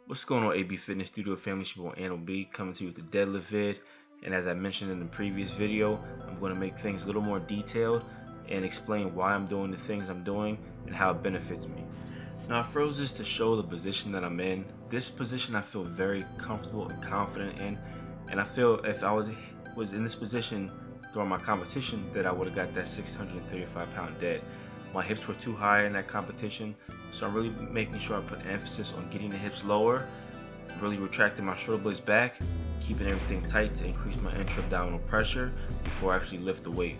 What's going on, ABFitnessStudio family? It's your boy Anno B coming to you with the deadlift vid. And as I mentioned in the previous video, I'm going to make things a little more detailed and explain why I'm doing the things I'm doing and how it benefits me. Now, I froze this to show the position that I'm in. This position I feel very comfortable and confident in, and I feel if I was in this position during my competition that I would have got that 635-pound dead. My hips were too high in that competition, so I'm really making sure I put emphasis on getting the hips lower, really retracting my shoulder blades back, keeping everything tight to increase my intra-abdominal pressure before I actually lift the weight.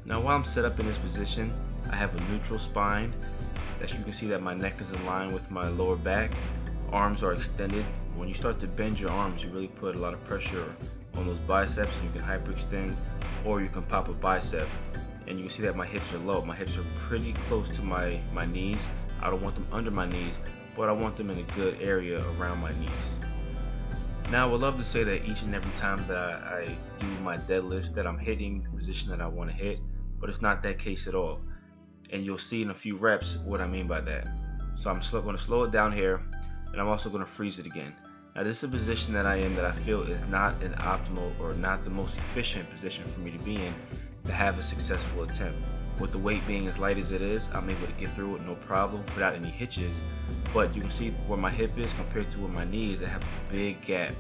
Now, while I'm set up in this position, I have a neutral spine. As you can see that my neck is in line with my lower back. Arms are extended. When you start to bend your arms, you really put a lot of pressure on those biceps, and you can hyperextend or you can pop a bicep. And you can see that my hips are low. My hips are pretty close to my knees. I don't want them under my knees, but I want them in a good area around my knees. Now, I would love to say that each and every time that I do my deadlifts that I'm hitting the position that I want to hit, but it's not that case at all. And you'll see in a few reps what I mean by that. So I'm going to slow it down here, and I'm also going to freeze it again. Now, this is a position that I am that I feel is not an optimal or not the most efficient position for me to be in to have a successful attempt. With the weight being as light as it is, I'm able to get through it no problem without any hitches. But you can see where my hip is compared to where my knee is. I have a big gap.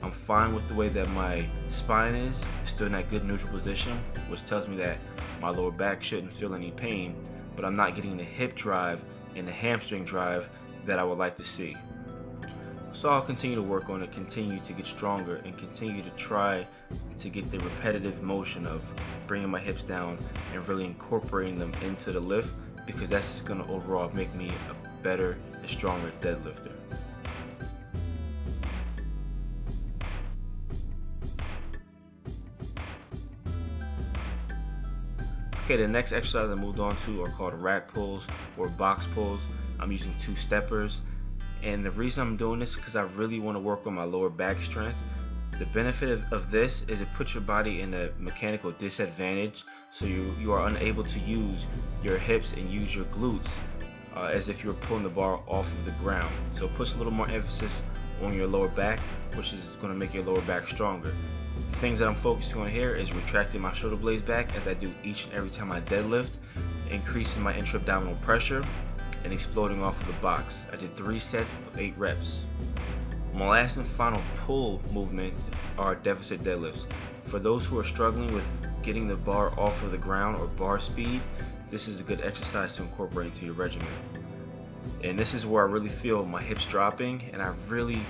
I'm fine with the way that my spine is, still in that good neutral position, which tells me that my lower back shouldn't feel any pain, but I'm not getting the hip drive and the hamstring drive that I would like to see. So I'll continue to work on it, continue to get stronger, and continue to try to get the repetitive motion of bringing my hips down and really incorporating them into the lift, because that's just going to overall make me a better and stronger deadlifter. Okay, the next exercise I moved on to are called rack pulls or box pulls. I'm using 2 steppers. And the reason I'm doing this is because I really want to work on my lower back strength. The benefit of this is it puts your body in a mechanical disadvantage, so you are unable to use your hips and use your glutes as if you were pulling the bar off of the ground. So it puts a little more emphasis on your lower back, which is going to make your lower back stronger. The things that I'm focusing on here is retracting my shoulder blades back as I do each and every time I deadlift, increasing my intra-abdominal pressure, and exploding off of the box. I did 3 sets of 8 reps. My last and final pull movement are deficit deadlifts. For those who are struggling with getting the bar off of the ground or bar speed, this is a good exercise to incorporate into your regimen. And this is where I really feel my hips dropping, and I really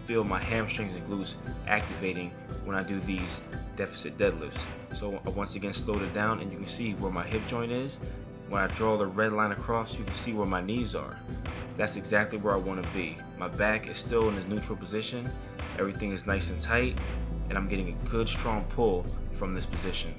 feel my hamstrings and glutes activating when I do these deficit deadlifts. So I once again slowed it down, and you can see where my hip joint is. When I draw the red line across, you can see where my knees are. That's exactly where I want to be. My back is still in a neutral position. Everything is nice and tight, and I'm getting a good strong pull from this position.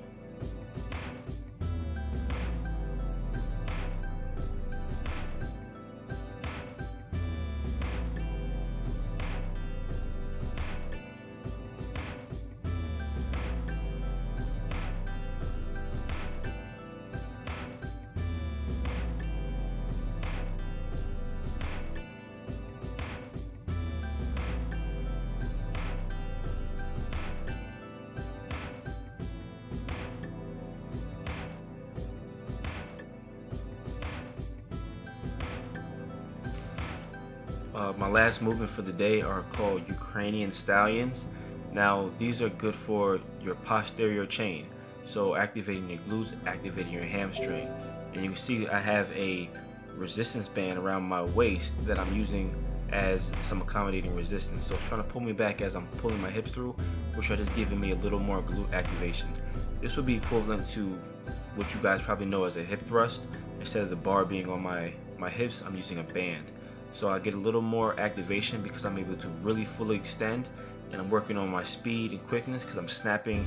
My last movement for the day are called Ukrainian stallions. Now, these are good for your posterior chain, so activating your glutes, activating your hamstring. And you can see I have a resistance band around my waist that I'm using as some accommodating resistance. So it's trying to pull me back as I'm pulling my hips through, which are just giving me a little more glute activation. This would be equivalent to what you guys probably know as a hip thrust. Instead of the bar being on my hips, I'm using a band. So I get a little more activation because I'm able to really fully extend, and I'm working on my speed and quickness because I'm snapping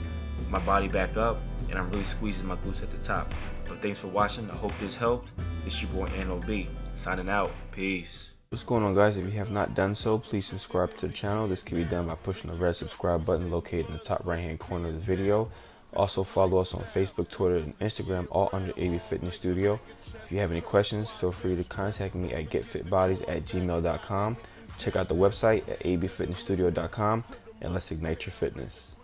my body back up and I'm really squeezing my glutes at the top. But thanks for watching. I hope this helped. It's your boy Anno B signing out. Peace. What's going on, guys? If you have not done so, please subscribe to the channel. This can be done by pushing the red subscribe button located in the top right hand corner of the video. Also follow us on Facebook, Twitter, and Instagram, all under ABFitnessStudio. If you have any questions, feel free to contact me at getfitbodies@gmail.com. Check out the website at abfitnessstudio.com and let's ignite your fitness.